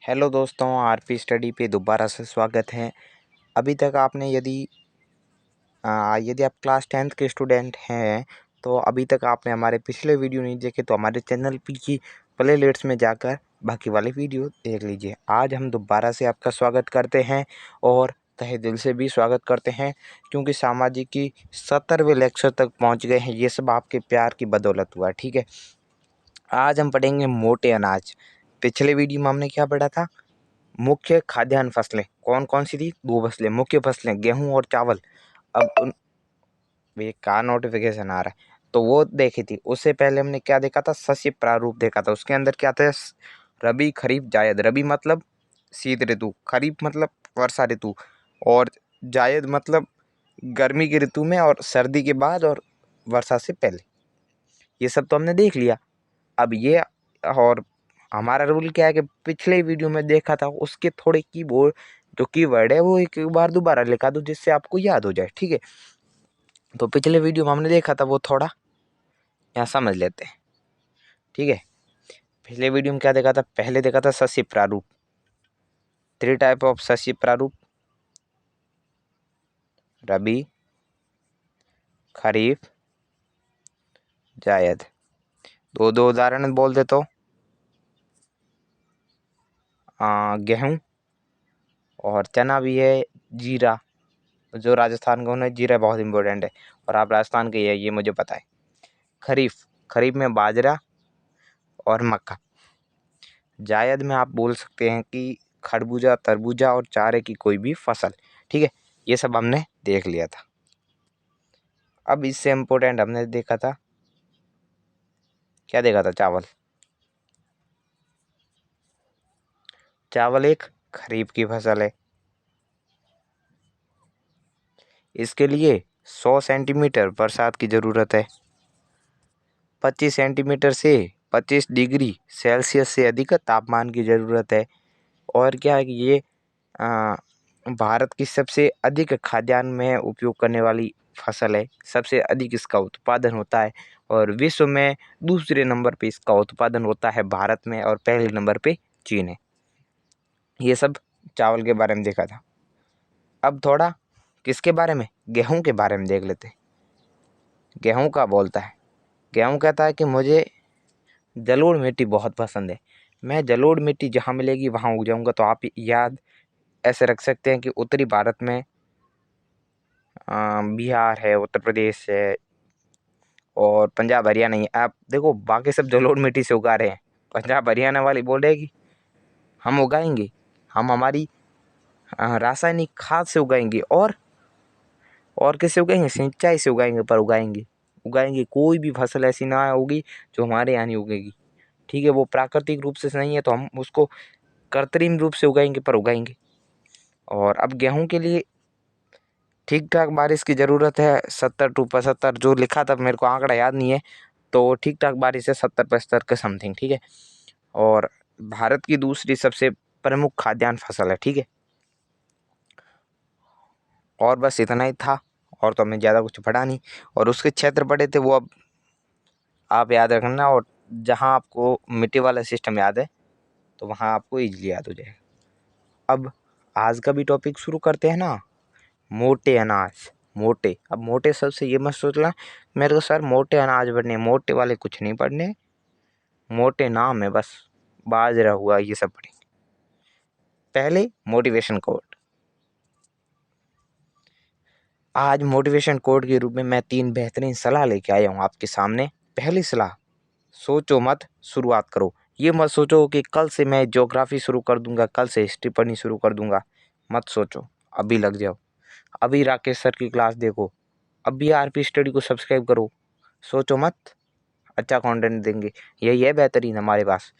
Hello दोस्तों, RP study पे दोबारा से स्वागत है। अभी तक आपने यदि आप क्लास 10th के स्टूडेंट हैं तो अभी तक आपने हमारे पिछले वीडियो नहीं देखे तो हमारे चैनल पे की प्ले लिस्ट में जाकर बाकी वाले वीडियो देख लीजिए। आज हम दोबारा से आपका स्वागत करते हैं और तहे दिल से भी स्वागत करते हैं, क्योंकि सामाजिक की 70वें लेक्चर तक पहुंच गए हैं। ये सब आपके प्यार की बदौलत हुआ। ठीक है, आज हम पढ़ेंगे मोटे अनाज। पिछले वीडियो में हमने क्या पढ़ा था? मुख्य खाद्यान्न फसलें कौन कौन सी थी? 2 फसलें, मुख्य फसलें गेहूं और चावल। अब उन ये का नोटिफिकेशन आ रहा है तो वो देखी थी। उससे पहले हमने क्या देखा था? सस्य प्रारूप देखा था। उसके अंदर क्या था? रबी, खरीफ, जायद। रबी मतलब शीत ऋतु, खरीफ मतलब वर्षा ऋतु, और जायद मतलब गर्मी की ऋतु में और सर्दी के बाद और वर्षा से पहले। ये सब तो हमने देख लिया। अब ये और हमारा रूल क्या है कि पिछले वीडियो में देखा था उसके थोड़े कीबोर्ड जो कीवर्ड है वो एक बार दोबारा लिखा दो, जिससे आपको याद हो जाए। ठीक है, तो पिछले वीडियो में हमने देखा था वो थोड़ा यहाँ समझ लेते हैं। ठीक है, पिछले वीडियो में क्या देखा था? पहले देखा था सस्य प्रारूप। 3 टाइप ऑफ सस्य प्रारूप: रबी, खरीफ, जायद। दो दो उदाहरण बोल देता हूँ। गेहूं और चना भी है, जीरा। जो राजस्थान का उन्हें जीरा बहुत इंपॉर्टेंट है, और आप राजस्थान के ये मुझे पता है। खरीफ, खरीफ में बाजरा और मक्का। जायद में आप बोल सकते हैं कि खरबूजा, तरबूजा और चारे की कोई भी फसल। ठीक है, ये सब हमने देख लिया था। अब इससे इम्पोर्टेंट हमने देखा था, क्या देखा था? चावल। चावल एक खरीफ की फसल है। इसके लिए 100 सेंटीमीटर बरसात की ज़रूरत है। 25 सेंटीमीटर से 25 डिग्री सेल्सियस से अधिक तापमान की ज़रूरत है। और क्या है कि ये भारत की सबसे अधिक खाद्यान्न में उपयोग करने वाली फसल है। सबसे अधिक इसका उत्पादन होता है, और विश्व में दूसरे नंबर पे इसका उत्पादन होता है भारत में, और पहले नंबर पे चीन है। ये सब चावल के बारे में देखा था। अब थोड़ा किसके बारे में? गेहूं के बारे में देख लेते हैं। गेहूं का बोलता है, गेहूं कहता है कि मुझे जलोढ़ मिट्टी बहुत पसंद है। मैं जलोढ़ मिट्टी जहाँ मिलेगी वहाँ उग जाऊंगा। तो आप याद ऐसे रख सकते हैं कि उत्तरी भारत में बिहार है, उत्तर प्रदेश है और पंजाब हरियाणा है। आप देखो बाकी सब जलोढ़ मिट्टी से उगा रहे हैं। पंजाब हरियाणा वाली बोलेगी हम उगाएंगे, हम हमारी रासायनिक खाद से उगाएंगे और किससे उगाएंगे? सिंचाई से उगाएंगे। पर उगाएंगे कोई भी फसल ऐसी ना होगी जो हमारे यहाँ नहीं उगेगी। ठीक है, वो प्राकृतिक रूप से नहीं है तो हम उसको कृत्रिम रूप से उगाएंगे, पर उगाएंगे। और अब गेहूं के लिए ठीक ठाक बारिश की ज़रूरत है। 70 to 75 जो लिखा था, मेरे को आंकड़ा याद नहीं है, तो ठीक ठाक बारिश है 70-75 के समथिंग। ठीक है, और भारत की दूसरी सबसे प्रमुख खाद्यान्न फसल है। ठीक है, और बस इतना ही था, और तो हमें ज़्यादा कुछ पढ़ा नहीं। और उसके क्षेत्र बड़े थे वो अब आप याद रखना, और जहाँ आपको मिट्टी वाला सिस्टम याद है तो वहाँ आपको ईजिली याद हो जाएगा। अब आज का भी टॉपिक शुरू करते हैं ना। मोटे अनाज। मोटे, अब मोटे शब्द से ये मत सोचना मेरे को सर मोटे अनाज पढ़ने, मोटे वाले कुछ नहीं पढ़ने, मोटे नाम है बस। बाजरा हुआ, ये सब पढ़ेंगे। पहले मोटिवेशन कोड। आज मोटिवेशन कोड के रूप में मैं 3 बेहतरीन सलाह लेके आया हूँ आपके सामने। पहली सलाह, सोचो मत, शुरुआत करो। ये मत सोचो कि कल से मैं ज्योग्राफी शुरू कर दूंगा, कल से हिस्ट्री पढ़नी शुरू कर दूंगा। मत सोचो, अभी लग जाओ। अभी राकेश सर की क्लास देखो, अभी आरपी स्टडी को सब्सक्राइब करो। सोचो मत, अच्छा कंटेंट देंगे। यही है बेहतरीन हमारे पास।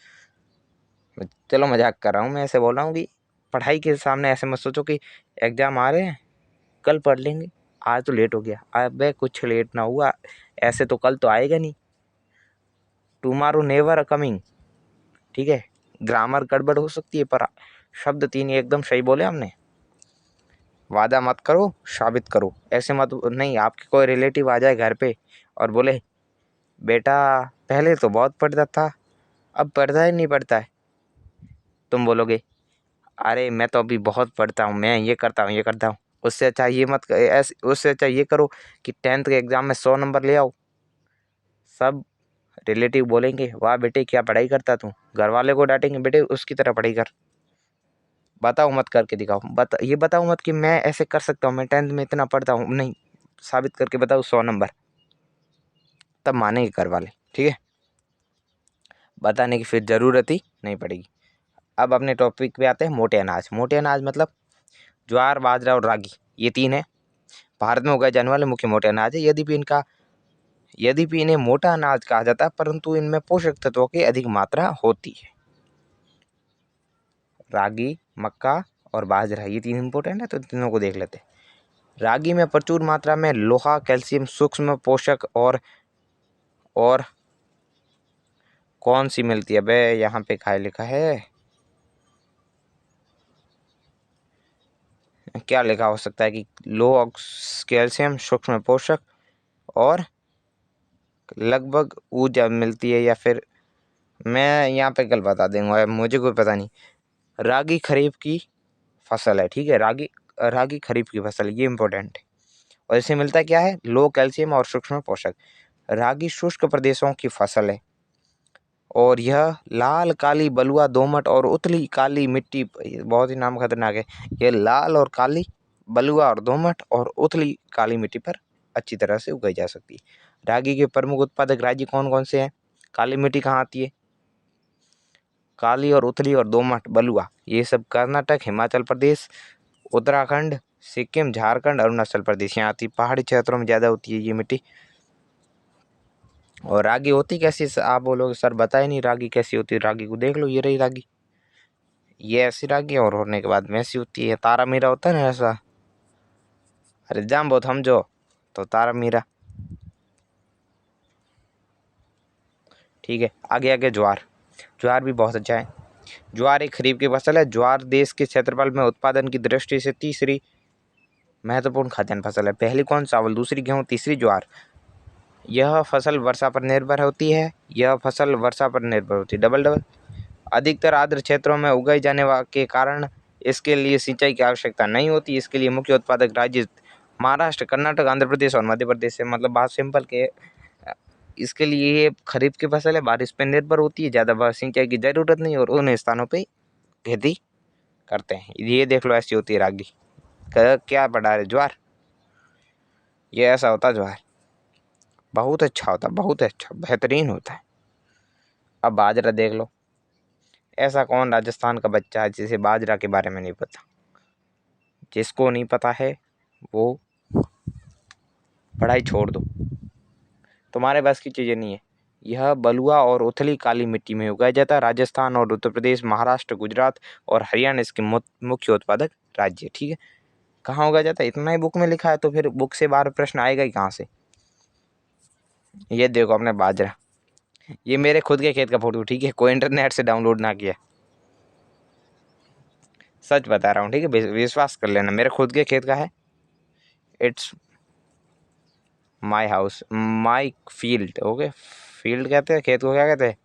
चलो मजाक कर रहा हूँ, मैं ऐसे बोल रहा हूँ कि पढ़ाई के सामने ऐसे मत सोचो कि एग्जाम आ रहे हैं कल पढ़ लेंगे, आज तो लेट हो गया। अबे कुछ लेट ना हुआ, ऐसे तो कल तो आएगा नहीं। Tomorrow never coming. ठीक है, ग्रामर गड़बड़ हो सकती है पर शब्द 3 एकदम सही बोले हमने। वादा मत करो, साबित करो। ऐसे मत नहीं, आपके कोई रिलेटिव आ जाए घर पे और बोले बेटा पहले तो बहुत पढ़ता था, अब पढ़ता ही नहीं पढ़ता है। तुम बोलोगे अरे मैं तो अभी बहुत पढ़ता हूँ, मैं ये करता हूँ ये करता हूँ। उससे अच्छा ये मत ऐसे, उससे अच्छा ये करो कि 10th के एग्ज़ाम में 100 नंबर ले आओ। सब रिलेटिव बोलेंगे वाह बेटे क्या पढ़ाई करता तू, घर वाले को डांटेंगे बेटे उसकी तरह पढ़ाई कर। बताओ मत करके दिखाओ, ये बताओ मत कि मैं ऐसे कर सकता हूँ, मैं 10th में इतना पढ़ता हूँ, नहीं, साबित करके बताओ 100 नंबर, तब मानेंगे घर वाले, ठीक है। बताने की फिर ज़रूरत ही नहीं पड़ेगी। अब अपने टॉपिक पे आते हैं, मोटे अनाज। मोटे अनाज मतलब ज्वार, बाजरा और रागी, ये 3 है भारत में उगाए जाने वाले मुख्य मोटे अनाज है। यद्यपि इन्हें मोटा अनाज कहा जाता है, परंतु इनमें पोषक तत्वों की अधिक मात्रा होती है। रागी, मक्का और बाजरा, ये 3 इंपॉर्टेंट है, तो तीनों को देख लेते हैं। रागी में प्रचुर मात्रा में लोहा, कैल्शियम, सूक्ष्म पोषक और कौन सी मिलती है बे, यहाँ पे क्या लिखा है, क्या लिखा हो सकता है कि लोहा, कैल्शियम, सूक्ष्म पोषक और लगभग ऊर्जा मिलती है, या फिर मैं यहाँ पे कल बता दूंगा, मुझे कोई पता नहीं। रागी खरीफ की फसल है, ठीक है, रागी खरीफ की फसल, ये इंपॉर्टेंट है। और इससे मिलता क्या है, लो कैल्शियम और सूक्ष्म पोषक। रागी शुष्क प्रदेशों की फसल है और यह लाल, काली, बलुआ, दोमट और उथली काली मिट्टी, बहुत ही नाम खतरनाक है, यह लाल और काली, बलुआ और दोमट और उथली काली मिट्टी पर अच्छी तरह से उगाई जा सकती है। रागी के प्रमुख उत्पादक राज्य कौन कौन से हैं? काली मिट्टी कहाँ आती है? काली और उथली और दोमट, बलुआ, ये सब कर्नाटक, हिमाचल प्रदेश, उत्तराखंड, सिक्किम, झारखंड, अरुणाचल प्रदेश, यहाँ आती, पहाड़ी क्षेत्रों में ज़्यादा होती है ये मिट्टी। और रागी होती कैसी, आप बोलोगे सर बताए नहीं रागी कैसी होती है, रागी को देख लो, ये रही रागी, ये ऐसी रागी और होने के बाद में ऐसी होती है, तारा मीरा होता है ना ऐसा। अरे जाम बहुत समझो तो तारा मीरा, ठीक है। आगे आगे ज्वार, ज्वार भी बहुत अच्छा है। ज्वार एक खरीफ की फसल है। ज्वार देश के क्षेत्रफल में उत्पादन की दृष्टि से तीसरी महत्वपूर्ण खाद्यान्न फसल है। पहली कौन, चावल, दूसरी गेहूँ, तीसरी ज्वार। यह फसल वर्षा पर निर्भर होती है, डबल डबल। अधिकतर आर्द्र क्षेत्रों में उगाई जाने के कारण इसके लिए सिंचाई की आवश्यकता नहीं होती। इसके लिए मुख्य उत्पादक राज्य महाराष्ट्र, कर्नाटक, आंध्र प्रदेश और मध्य प्रदेश है। मतलब बात सिंपल के, इसके लिए ये खरीफ की फसल है, बारिश पर निर्भर होती है, ज़्यादा सिंचाई की जरूरत नहीं, और उन स्थानों पे खेती करते हैं। ये देख लो ऐसी होती है रागी। क्या पढ़ा है, ज्वार, ये ऐसा होता है ज्वार, बहुत अच्छा होता है, बहुत अच्छा, बेहतरीन होता है। अब बाजरा देख लो, ऐसा कौन राजस्थान का बच्चा है जिसे बाजरा के बारे में नहीं पता? जिसको नहीं पता है वो पढ़ाई छोड़ दो, तुम्हारे बस की चीज़ें नहीं है। यह बलुआ और उथली काली मिट्टी में उगाया जाता है। राजस्थान और उत्तर प्रदेश, महाराष्ट्र, गुजरात और हरियाणा इसके मुख्य उत्पादक राज्य है, ठीक है। कहाँ उगाया जाता है, इतना ही बुक में लिखा है, तो फिर बुक से बाहर प्रश्न आएगा ही कहाँ से। ये देखो अपने बाजरा, ये मेरे खुद के खेत का फोटो, ठीक है, कोई इंटरनेट से डाउनलोड ना किया, सच बता रहा हूँ, ठीक है, विश्वास कर लेना, मेरे खुद के खेत का है। It's my house, my field, okay, field कहते हैं खेत को, क्या कहते हैं।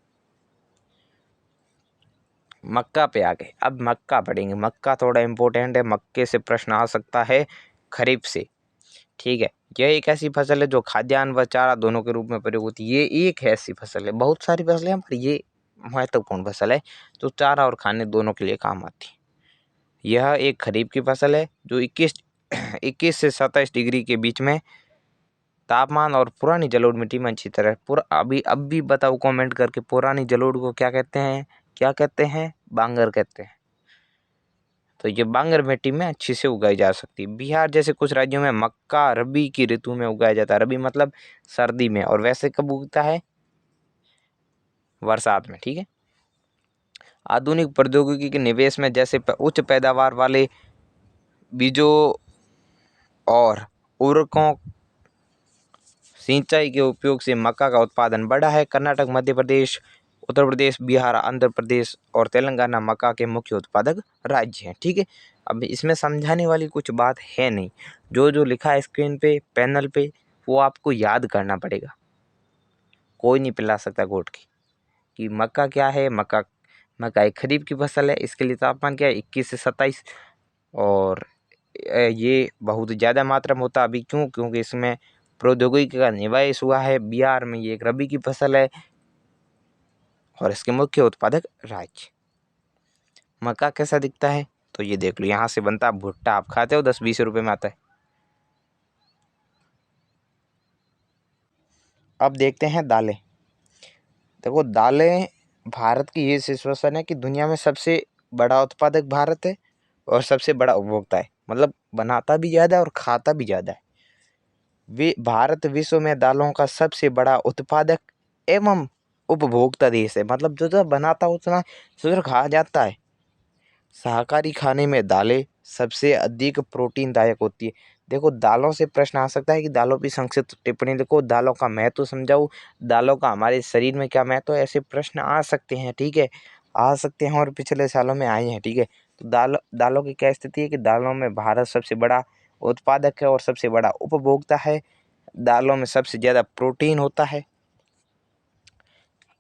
मक्का पे आ गए, अब मक्का पढ़ेंगे। मक्का थोड़ा इम्पोर्टेंट है, मक्के से प्रश्न आ सकता है खरीफ से, ठीक है। यह एक ऐसी फसल है जो खाद्यान्न व चारा दोनों के रूप में प्रयोग होती है। ये एक ऐसी फसल है, बहुत सारी फसलें हैं पर ये महत्वपूर्ण फसल है जो चारा और खाने दोनों के लिए काम आती है। यह एक खरीफ की फसल है जो 21 से 27 डिग्री के बीच में तापमान और पुरानी जलोढ़ मिट्टी में अच्छी तरह अब भी बताओ कमेंट करके, पुरानी जलोढ़ को क्या कहते हैं? क्या कहते हैं? बांगर कहते हैं। तो ये बांगर मिट्टी में अच्छी से उगाई जा सकती है। बिहार जैसे कुछ राज्यों में मक्का रबी की ऋतु में उगाया जाता है। रबी मतलब सर्दी में, और वैसे कब उगता है? बरसात में, ठीक है। आधुनिक प्रौद्योगिकी के निवेश में जैसे उच्च पैदावार वाले बीजों और उर्वरकों, सिंचाई के उपयोग से मक्का का उत्पादन बढ़ा है। कर्नाटक, मध्य प्रदेश, उत्तर प्रदेश, बिहार, आंध्र प्रदेश और तेलंगाना मक्का के मुख्य उत्पादक राज्य हैं, ठीक है। अब इसमें समझाने वाली कुछ बात है नहीं, जो जो लिखा है स्क्रीन पे, पैनल पे, वो आपको याद करना पड़ेगा। कोई नहीं पिला सकता गोट की कि मक्का क्या है, मक्का मकाई खरीफ की फसल है, इसके लिए तापमान क्या है 21 से 27। और ये बहुत ज़्यादा मात्रा में होता है अभी, क्योंकि इसमें प्रौद्योगिकी का निवेश हुआ है। बिहार में ये एक रबी की फसल है और इसके मुख्य उत्पादक राज्य। मक्का कैसा दिखता है तो ये देख लो, यहाँ से बनता है भुट्टा। आप खाते हो 10-20 रुपए में आता है। अब देखते हैं दालें। देखो दालें भारत की ये सिचुएशन है कि दुनिया में सबसे बड़ा उत्पादक भारत है और सबसे बड़ा उपभोक्ता है, मतलब बनाता भी ज़्यादा है और खाता भी ज़्यादा है। भारत विश्व में दालों का सबसे बड़ा उत्पादक एवं उपभोक्ता देश है, मतलब जो जो बनाता उतना जो खा जाता है। शाकाहारी खाने में दालें सबसे अधिक प्रोटीनदायक होती है। देखो दालों से प्रश्न आ सकता है कि दालों की संक्षिप्त टिप्पणी लिखो, दालों का महत्व समझाओ, दालों का हमारे शरीर में क्या महत्व है, ऐसे प्रश्न आ सकते हैं। ठीक है, आ सकते हैं और पिछले सालों में आए हैं। ठीक है, तो दालों की क्या स्थिति है कि दालों में भारत सबसे बड़ा उत्पादक है और सबसे बड़ा उपभोक्ता है। दालों में सबसे ज़्यादा प्रोटीन होता है।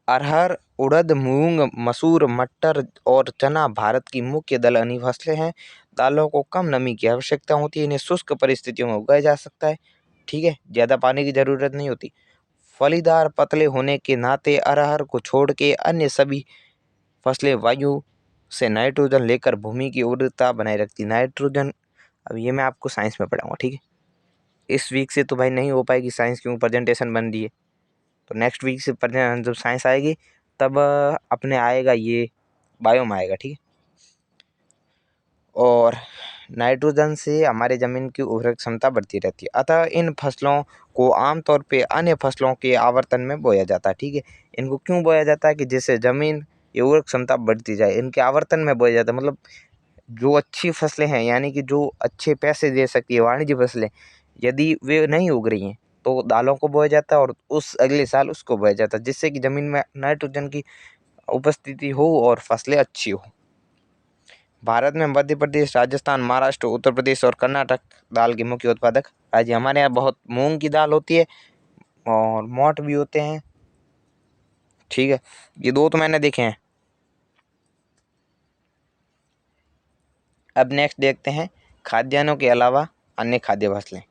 अरहर, उड़द, मूंग, मसूर, मटर और चना भारत की मुख्य दलहनी फसलें हैं। दालों को कम नमी की आवश्यकता होती है, इन्हें शुष्क परिस्थितियों में उगाया जा सकता है। ठीक है, ज़्यादा पानी की ज़रूरत नहीं होती। फलीदार पतले होने के नाते अरहर को छोड़ के अन्य सभी फसलें वायु से नाइट्रोजन लेकर भूमि की उर्वरता बनाए रखती। नाइट्रोजन, अब ये मैं आपको साइंस में पढ़ाऊंगा। ठीक है, इस वीक से तो भाई नहीं हो पाएगी साइंस, क्यों प्रेजेंटेशन बन रही है। तो नेक्स्ट वीक से जब साइंस आएगी तब अपने आएगा ये बायोम आएगा। ठीक है, और नाइट्रोजन से हमारे ज़मीन की उर्वरक क्षमता बढ़ती रहती है। अतः इन फसलों को आमतौर पे अन्य फसलों के आवर्तन में बोया जाता है। ठीक है, इनको क्यों बोया जाता है कि जिससे ज़मीन की उर्वरक क्षमता बढ़ती जाए, इनके आवर्तन में बोया जाता है। मतलब जो अच्छी फसलें हैं, यानी कि जो अच्छे पैसे दे सकती है वाणिज्य फसलें, यदि वे नहीं उग रही हैं तो दालों को बोया जाता है और उस अगले साल उसको बोया जाता है, जिससे कि ज़मीन में नाइट्रोजन की उपस्थिति हो और फसलें अच्छी हो। भारत में मध्य प्रदेश, राजस्थान, महाराष्ट्र, उत्तर प्रदेश और कर्नाटक दाल के मुख्य उत्पादक राज्य। हमारे यहाँ बहुत मूंग की दाल होती है और मोठ भी होते हैं। ठीक है, ये दो तो मैंने देखे हैं। अब नेक्स्ट देखते हैं खाद्यान्नों के अलावा अन्य खाद्य फसलें।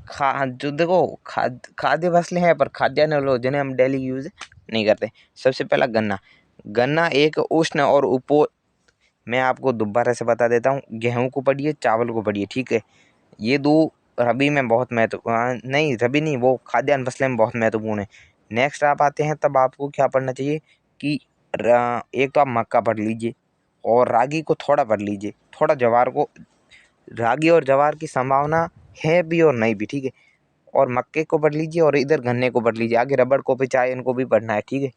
जो देखो खाद्य फसलें हैं पर खाद्यान्न लोग जिन्हें हम डेली यूज नहीं करते। सबसे पहला गन्ना। गन्ना एक उष्ण और मैं आपको दोबारा से बता देता हूँ, गेहूं को पढ़िए, चावल को पढ़िए। ठीक है, ये दो रबी में बहुत नहीं रबी नहीं, वो खाद्यान्न फसलें में बहुत महत्वपूर्ण है। नेक्स्ट आप आते हैं तब आपको क्या पढ़ना चाहिए कि एक तो आप मक्का पढ़ लीजिए और रागी को थोड़ा पढ़ लीजिए, थोड़ा ज्वार को। रागी और ज्वार की संभावना है भी और नहीं भी। ठीक है, और मक्के को पढ़ लीजिए और इधर गन्ने को पढ़ लीजिए। आगे रबड़ को भी चाहे इनको भी पढ़ना है। ठीक है,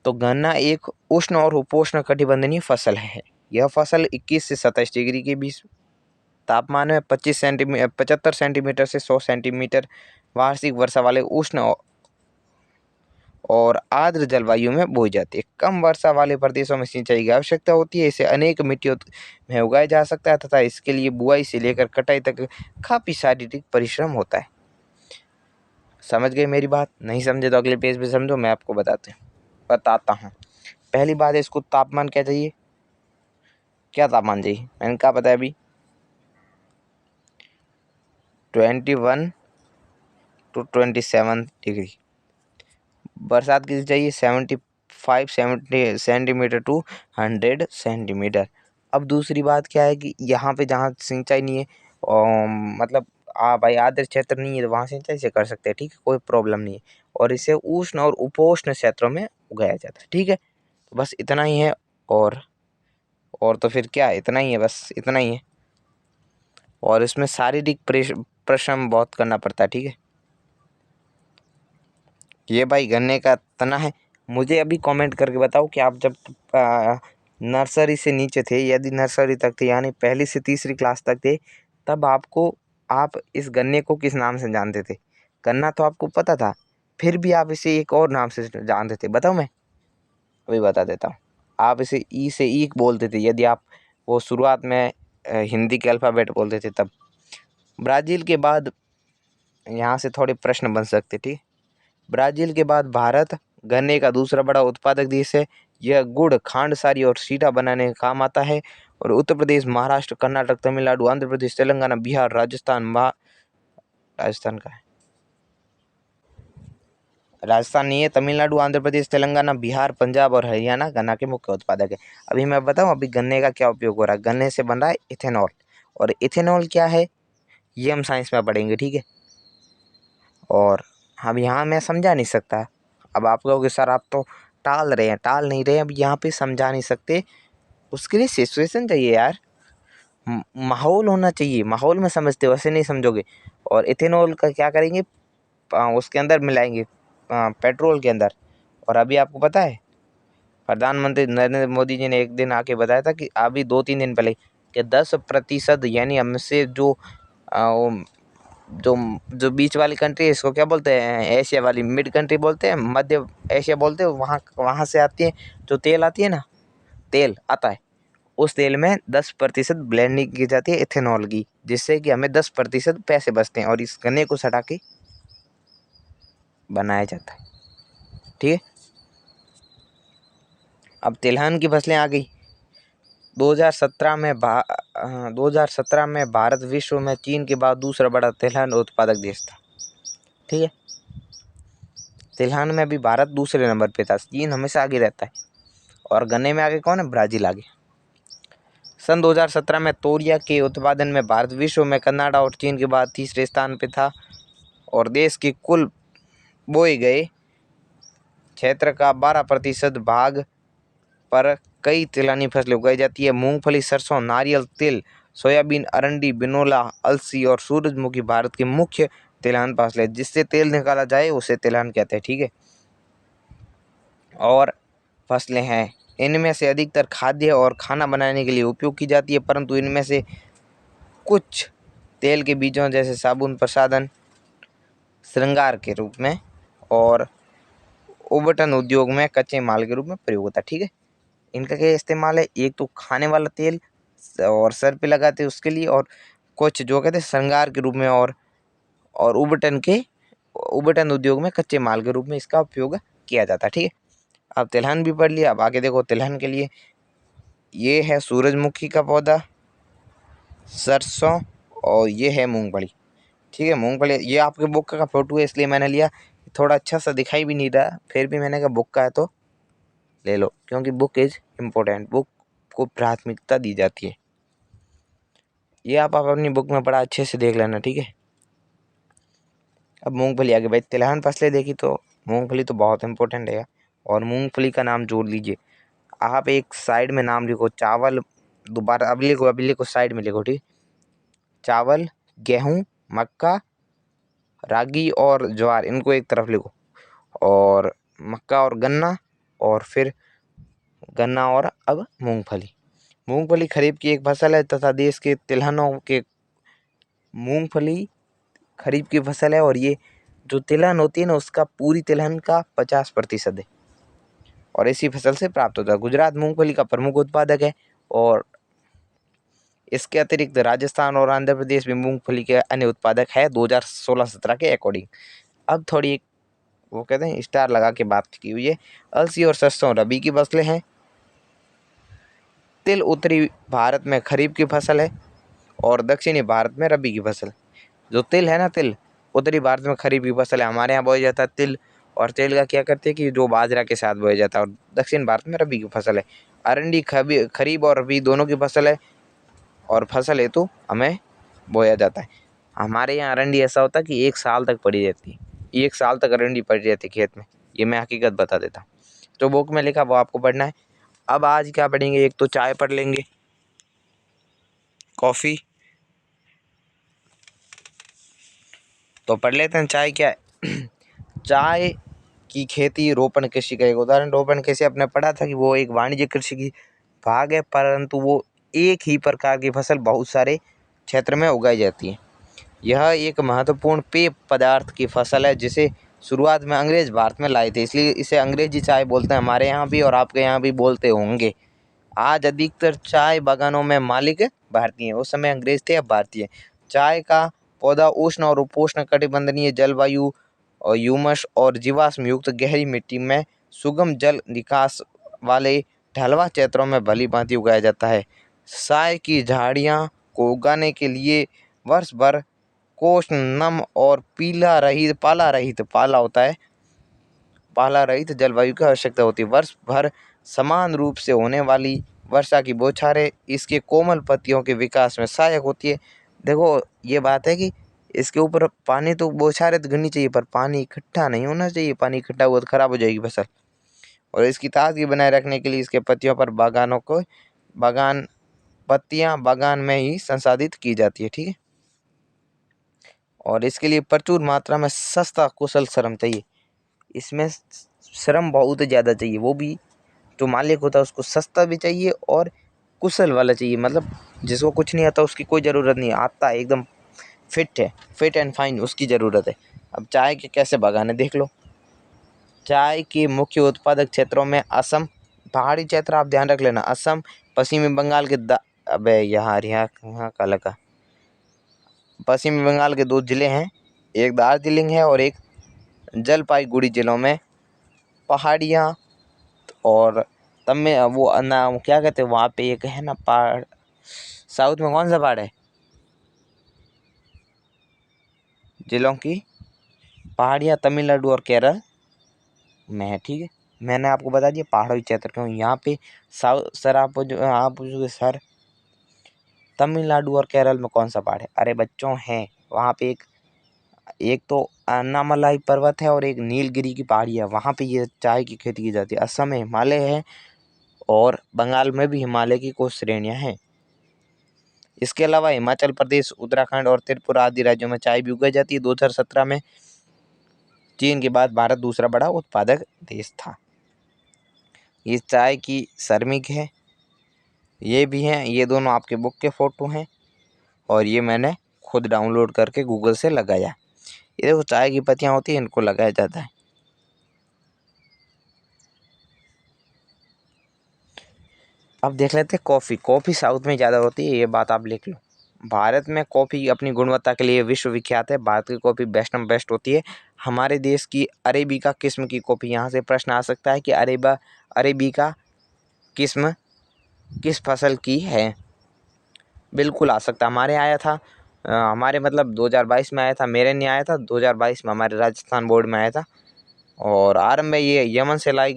तो गन्ना एक उष्ण और उपोष्ण कटिबंधनीय फसल है। यह फसल 21 से 27 डिग्री के बीच तापमान में 75 सेंटीमीटर से 100 सेंटीमीटर वार्षिक वर्षा वाले उष्ण और आर्द्र जलवायु में बोई जाती है। कम वर्षा वाले प्रदेशों में सिंचाई की आवश्यकता होती है। इसे अनेक मिट्टियों में उगाया जा सकता है तथा इसके लिए बुआई से लेकर कटाई तक काफी शारीरिक परिश्रम होता है। समझ गए मेरी बात? नहीं समझे तो अगले पेज पे समझो, मैं आपको बताता हूँ। पहली बात है, इसको तापमान क्या चाहिए, क्या तापमान चाहिए, मैंने क्या बताया अभी, 21 to 27 डिग्री। बरसात कितनी चाहिए, 75 सेंटीमीटर टू 100 सेंटीमीटर। अब दूसरी बात क्या है कि यहाँ पे जहाँ सिंचाई नहीं है मतलब भाई आर्द्र क्षेत्र नहीं है, तो वहाँ सिंचाई से कर सकते हैं। ठीक है, कोई प्रॉब्लम नहीं है। और इसे उष्ण और उपोष्ण क्षेत्रों में उगाया जाता है। ठीक है, तो बस इतना ही है। और तो फिर क्या, इतना ही है, बस इतना ही है। और इसमें शारीरिक परिश्रम बहुत करना पड़ता है। ठीक है, ये भाई गन्ने का तना है। मुझे अभी कमेंट करके बताओ कि आप जब नर्सरी से नीचे थे, यदि नर्सरी तक थे यानी पहली से तीसरी क्लास तक थे, तब आप इस गन्ने को किस नाम से जानते थे? गन्ना तो आपको पता था, फिर भी आप इसे एक और नाम से जानते थे। बताओ, मैं अभी बता देता हूँ। आप इसे ई से ईख बोलते थे, यदि आप वो शुरुआत में हिंदी के अल्फ़ाबेट बोलते थे तब। ब्राज़ील के बाद यहाँ से थोड़े प्रश्न बन सकते। ठीक, ब्राज़ील के बाद भारत गन्ने का दूसरा बड़ा उत्पादक देश है। यह गुड़, खांड, सारी और सीटा बनाने का काम आता है। और उत्तर प्रदेश, महाराष्ट्र, कर्नाटक, तमिलनाडु, आंध्र प्रदेश, तेलंगाना, बिहार, राजस्थान का है, राजस्थान नहीं है, तमिलनाडु, आंध्र प्रदेश, तेलंगाना, बिहार, पंजाब और हरियाणा गन्ना के मुख्य उत्पादक है। अभी मैं बताऊं अभी गन्ने का क्या उपयोग हो रहा है। गन्ने से बन रहा है इथेनॉल। और इथेनॉल क्या है ये हम साइंस में पढ़ेंगे, ठीक है। और हम यहाँ मैं समझा नहीं सकता। अब आप कहोगे सर आप तो टाल रहे हैं, टाल नहीं रहे, अब यहाँ पे समझा नहीं सकते। उसके लिए सिचुएशन चाहिए यार, माहौल होना चाहिए, माहौल में समझते हो, ऐसे नहीं समझोगे। और इथेनॉल का क्या करेंगे, उसके अंदर मिलाएंगे, पेट्रोल के अंदर। और अभी आपको पता है प्रधानमंत्री नरेंद्र मोदी जी ने एक दिन आके बताया था कि अभी 2-3 दिन पहले कि 10% यानी हमसे जो जो जो बीच वाली कंट्री है, इसको क्या बोलते हैं, एशिया वाली मिड कंट्री बोलते हैं, मध्य एशिया बोलते हैं, वहाँ से आती है जो तेल आती है ना, तेल आता है, उस तेल में 10% ब्लेंडिंग की जाती है इथेनॉल की, जिससे कि हमें 10% पैसे बचते हैं और इस गन्ने को सटा के बनाया जाता है, ठीक है। अब तिलहन की फसलें आ गई। 2017 में भारत विश्व में चीन के बाद दूसरा बड़ा तिलहन उत्पादक देश था, ठीक है। तिलहन में भी भारत दूसरे नंबर पे था, चीन हमेशा आगे रहता है। और गन्ने में आगे कौन है, ब्राज़ील आगे। सन 2017 में तोरिया के उत्पादन में भारत विश्व में कनाडा और चीन के बाद तीसरे स्थान पे था। और देश के कुल बोए गए क्षेत्र का 12% भाग पर कई तिलहनी फसलें उगाई जाती है। मूंगफली, सरसों, नारियल, तिल, सोयाबीन, अरंडी, बिनोला, अलसी और सूरजमुखी भारत की मुख्य तिलहन फसलें, जिससे तेल निकाला जाए उसे तिलहन कहते हैं, ठीक है। और फसलें हैं, इनमें से अधिकतर खाद्य और खाना बनाने के लिए उपयोग की जाती है, परंतु इनमें से कुछ तेल के बीजों जैसे साबुन, प्रसाधन, श्रृंगार के रूप में और उबटन उद्योग में कच्चे माल के रूप में प्रयोग होता है, ठीक है। इनका क्या इस्तेमाल है, एक तो खाने वाला तेल और सर पे लगाते हैं उसके लिए, और कुछ जो कहते हैं श्रृंगार के रूप में, और उबटन उद्योग में कच्चे माल के रूप में इसका उपयोग किया जाता है, ठीक है। अब तिलहन भी पढ़ लिया, अब आगे देखो तिलहन के लिए ये है सूरजमुखी का पौधा, सरसों, और ये है मूंगफली, ठीक है। मूंगफली ये आपके बुक का फोटो है इसलिए मैंने लिया, थोड़ा अच्छा सा दिखाई भी नहीं रहा, फिर भी मैंने कहा बुक का है तो ले लो, क्योंकि बुक इज इम्पोर्टेंट, बुक को प्राथमिकता दी जाती है। ये आप अपनी बुक में पढ़ा, अच्छे से देख लेना, ठीक है। अब मूंगफली आ गई भाई, तिलहन फसलें देखी तो मूंगफली तो बहुत इंपॉर्टेंट है। और मूंगफली का नाम जोड़ लीजिए आप, एक साइड में नाम लिखो, चावल, दोबारा अभी लिखो साइड में लिखो, ठीक। चावल, गेहूँ, मक्का, रागी और ज्वार, इनको एक तरफ लिखो, और मक्का और गन्ना, और फिर गन्ना, और अब मूंगफली। मूंगफली खरीफ की एक फसल है तथा देश के तिलहनों के मूंगफली खरीफ की फसल है, और ये जो तिलहन होती है ना उसका पूरी तिलहन का 50% है, और इसी फसल से प्राप्त होता है। गुजरात मूंगफली का प्रमुख उत्पादक है, और इसके अतिरिक्त राजस्थान और आंध्र प्रदेश भी मूंगफली के अन्य उत्पादक है 2016-17 के अकॉर्डिंग। अब थोड़ी एक वो कहते हैं स्टार लगा के बात की हुई है। अलसी और सरसों रबी की फसलें हैं। तिल उत्तरी भारत में खरीफ की फसल है, और दक्षिणी भारत में रबी की फसल। जो तिल है ना, तिल उत्तरी भारत में खरीफ की फसल है, हमारे यहाँ बोया जाता है तिल। और तिल का क्या करते हैं कि जो बाजरा के साथ बोया जाता है, और दक्षिण भारत में रबी की फसल है। अरंडी खरीफ और रबी दोनों की फसल है, और फसल हेतु हमें बोया जाता है। हमारे यहाँ अरंडी ऐसा होता है कि 1 साल तक पड़ी रहती है, 1 साल तक अरंडी पड़ी रहती है खेत में, ये मैं हकीकत बता देता हूँ। जो बुक में लिखा वो आपको पढ़ना है। अब आज क्या पढ़ेंगे, एक तो चाय पढ़ लेंगे, कॉफ़ी तो पढ़ लेते हैं। चाय क्या है चाय की खेती रोपण कृषि का एक उदाहरण। रोपण कृषि आपने पढ़ा था कि वो एक वाणिज्य कृषि की भाग है, परंतु वो एक ही प्रकार की फसल बहुत सारे क्षेत्र में उगाई जाती है। यह एक महत्वपूर्ण पेय पदार्थ की फसल है, जिसे शुरुआत में अंग्रेज भारत में लाए थे, इसलिए इसे अंग्रेजी चाय बोलते हैं, हमारे यहाँ भी और आपके यहाँ भी बोलते होंगे। आज अधिकतर चाय बागानों में मालिक भारतीय हैं, उस समय अंग्रेज थे, अब भारतीय। चाय का पौधा उष्ण और उपोष्ण कटिबंधीय जलवायु और ह्यूमस और जीवाश्म युक्त गहरी मिट्टी में सुगम जल निकास वाले ढलवा क्षेत्रों में भली भांति उगाया जाता है। साय की झाड़ियाँ को उगाने के लिए वर्ष भर कोष्ण नम और पाला रहित जलवायु की आवश्यकता होती है। वर्ष भर समान रूप से होने वाली वर्षा की बौछारें इसके कोमल पत्तियों के विकास में सहायक होती है। देखो ये बात है कि इसके ऊपर पानी तो बौछारें तो गिरनी चाहिए, पर पानी इकट्ठा नहीं होना चाहिए। पानी इकट्ठा हुआ तो खराब हो जाएगी फसल। और इसकी ताजगी बनाए रखने के लिए इसके पत्तियों पर बागान में ही संसाधित की जाती है। ठीक है। और इसके लिए प्रचुर मात्रा में सस्ता कुशल श्रम चाहिए। इसमें श्रम बहुत ज़्यादा चाहिए, वो भी जो मालिक होता है उसको सस्ता भी चाहिए और कुशल वाला चाहिए। मतलब जिसको कुछ नहीं आता उसकी कोई ज़रूरत नहीं, आता है एकदम फिट एंड फाइन, उसकी ज़रूरत है। अब चाय के कैसे बागान है देख लो। चाय के मुख्य उत्पादक क्षेत्रों में असम, पहाड़ी क्षेत्र आप ध्यान रख लेना, असम, पश्चिमी बंगाल के यहाँ का लगा। पश्चिमी बंगाल के 2 जिले हैं, एक दार्जिलिंग है और एक जलपाईगुड़ी जिलों में पहाड़ियाँ और तब में वो ना क्या कहते हैं वहाँ पे एक है ना पहाड़, साउथ में कौन सा पहाड़ है जिलों की पहाड़ियाँ, तमिलनाडु और केरल में है। ठीक है, मैंने आपको बता दिया पहाड़ी क्षेत्र क्यों यहाँ पे। सर आप पूछोगे सर तमिलनाडु और केरल में कौन सा पहाड़ है? अरे बच्चों हैं वहाँ पे एक तो अन्नामलाई पर्वत है और एक नीलगिरी की पहाड़ी है, वहाँ पे ये चाय की खेती की जाती है। असम में हिमालय है और बंगाल में भी हिमालय की कुछ श्रेणियाँ हैं। इसके अलावा हिमाचल प्रदेश, उत्तराखंड और त्रिपुरा आदि राज्यों में चाय भी उगाई जाती है। 2017 में चीन के बाद भारत दूसरा बड़ा उत्पादक देश था। ये चाय की श्रमिक है, ये भी हैं, ये दोनों आपके बुक के फ़ोटो हैं और ये मैंने खुद डाउनलोड करके गूगल से लगाया। ये देखो चाय की पत्तियाँ होती हैं, इनको लगाया जाता है। अब देख लेते हैं कॉफ़ी साउथ में ज़्यादा होती है, ये बात आप लिख लो। भारत में कॉफ़ी अपनी गुणवत्ता के लिए विश्वविख्यात है। भारत की कॉफ़ी बेस्ट होती है। हमारे देश की अरेबिका किस्म की कॉफ़ी, यहाँ से प्रश्न आ सकता है कि अरेबिका किस्म किस फसल की है? बिल्कुल आ सकता, हमारे आया था, हमारे मतलब 2022 में आया था, मेरे नहीं आया था, 2022 में हमारे राजस्थान बोर्ड में आया था। और आरंभ में ये यमन से लाई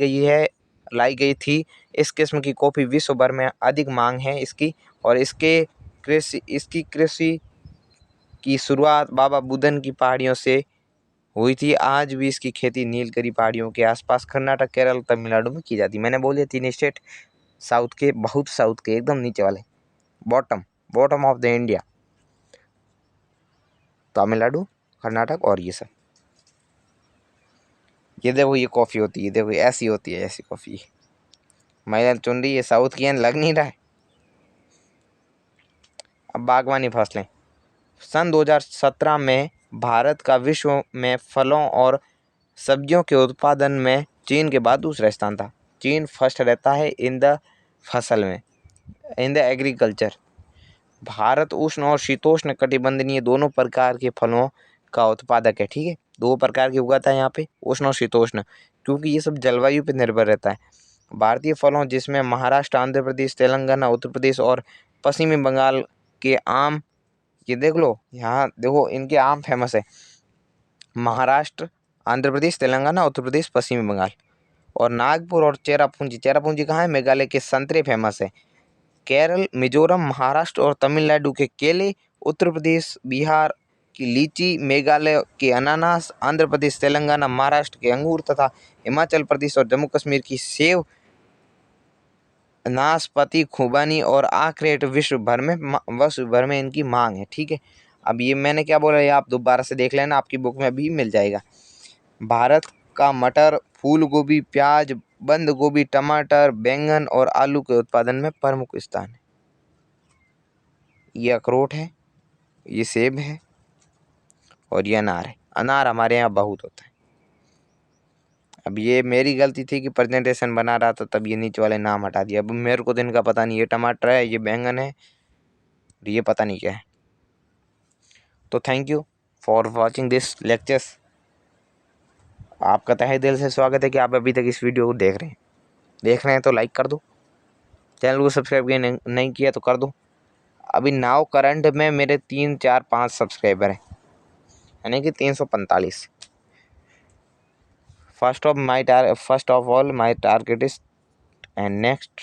गई थी। इस किस्म की कॉफ़ी विश्व भर में अधिक मांग है इसकी। और इसकी कृषि की शुरुआत बाबा बुदन की पहाड़ियों से हुई थी। आज भी इसकी खेती नीलगिरी पहाड़ियों के आसपास कर्नाटक, केरल, तमिलनाडु में की जाती है। मैंने बोले 3 स्टेट साउथ के एकदम नीचे वाले, bottom of the India, Tamil Nadu, Karnataka और ये सब। ये देखो ये कॉफ़ी होती है, देखो ऐसी होती है, ऐसी कॉफ़ी महिला चुन रही है, साउथ की लग नहीं रहा है। अब बागवानी फसलें, सन 2017 में भारत का विश्व में फलों और सब्जियों के उत्पादन में चीन के बाद दूसरा स्थान था। चीन फर्स्ट रहता है इन द एग्रीकल्चर। भारत उष्ण और शीतोष्ण कटिबंधीय दोनों प्रकार के फलों का उत्पादक है। ठीक है, 2 प्रकार के उगाता है यहाँ पे, उष्ण और शीतोष्ण, क्योंकि ये सब जलवायु पे निर्भर रहता है। भारतीय फलों जिसमें महाराष्ट्र, आंध्र प्रदेश, तेलंगाना, उत्तर प्रदेश और पश्चिमी बंगाल के आम, ये देख लो यहाँ देखो इनके आम फेमस है। महाराष्ट्र, आंध्र प्रदेश, तेलंगाना, उत्तर प्रदेश, पश्चिमी बंगाल। और नागपुर और चेरापूंजी कहाँ है? मेघालय के संतरे फेमस है। केरल, मिजोरम, महाराष्ट्र और तमिलनाडु के केले, उत्तर प्रदेश बिहार की लीची, मेघालय के अनानास, आंध्र प्रदेश, तेलंगाना, महाराष्ट्र के अंगूर तथा हिमाचल प्रदेश और जम्मू कश्मीर की सेब, नाशपाती, खुबानी और आखरोट विश्व भर में इनकी मांग है। ठीक है, अब ये मैंने क्या बोला, ये आप दोबारा से देख लेना, आपकी बुक में भी मिल जाएगा। भारत का मटर, फूल गोभी, प्याज, बंद गोभी, टमाटर, बैंगन और आलू के उत्पादन में प्रमुख स्थान है। ये अखरोट है, ये सेब है और ये अनार है। अनार हमारे यहाँ बहुत होता है। अब ये मेरी गलती थी कि प्रेजेंटेशन बना रहा था तब ये नीचे वाले नाम हटा दिया। अब मेरे को तो इनका पता नहीं, ये टमाटर है, ये बैंगन है, ये पता नहीं क्या है। तो thank you for watching this lectures. आपका तहे दिल से स्वागत है कि आप अभी तक इस वीडियो को देख रहे हैं तो लाइक कर दो, चैनल को सब्सक्राइब नहीं किया तो कर दो। अभी नाउ करंट में मेरे 3 4 5 सब्सक्राइबर हैं, यानी कि 345। First of all my target is and next,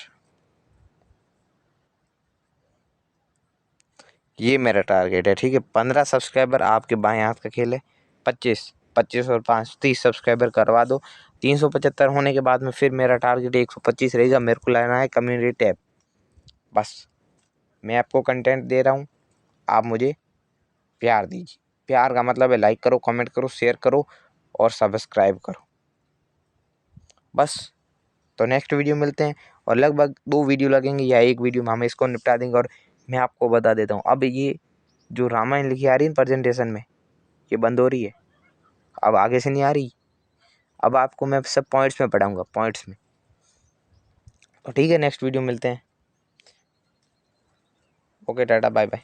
ये मेरा टारगेट है, ठीक है। 15 सब्सक्राइबर आपके बाएं हाथ का खेल है। 25 और 5 30 सब्सक्राइबर करवा दो। 375 होने के बाद में फिर मेरा टारगेट 125 रहेगा। मेरे को लाना है कम्युनिटी टैब। बस मैं आपको कंटेंट दे रहा हूँ, आप मुझे प्यार दीजिए। प्यार का मतलब है लाइक करो, कमेंट करो, शेयर करो और सब्सक्राइब करो। बस तो नेक्स्ट वीडियो मिलते हैं, और लगभग 2 वीडियो लगेंगे या 1 वीडियो में हम इसको निपटा देंगे। और मैं आपको बता देता हूँ, अब ये जो रामायण लिखी आ रही है प्रेजेंटेशन में, ये बंद हो रही है, अब आगे से नहीं आ रही। अब आपको मैं सब पॉइंट्स में पढ़ाऊँगा, पॉइंट्स में। तो ठीक है, नेक्स्ट वीडियो मिलते हैं। Okay, tata, bye bye.